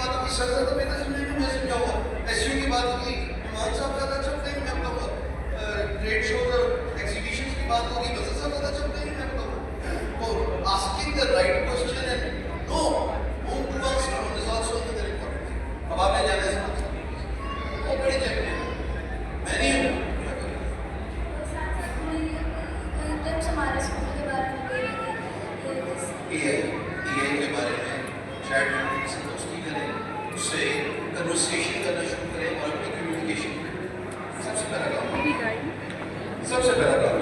बात होगी, सर ज़्यादा बेहतर समझेंगे, मैं समझाऊंगा। एसईओ की बात होगी, इमाम साहब ज़्यादा चलते हैं, मैं बताऊंगा। ट्रेड शोज और एग्जीबिशंस की बात होगी, बजट साहब ज़्यादा चलते हैं, मैं बताऊंगा। तो asking the right question and know whom to ask from is also another important thing. अब आपने ज़्यादा समझ वो बड़ी जगह है, मैं नहीं हूँ। टिप्स हमारे स्कूल के बारे में दे एआई के बारे में चैट से दोस्ती करें, उससे कन्वर्सेशन करना शुरू करें और अपनी कम्युनिकेशन करें। सबसे पहला काम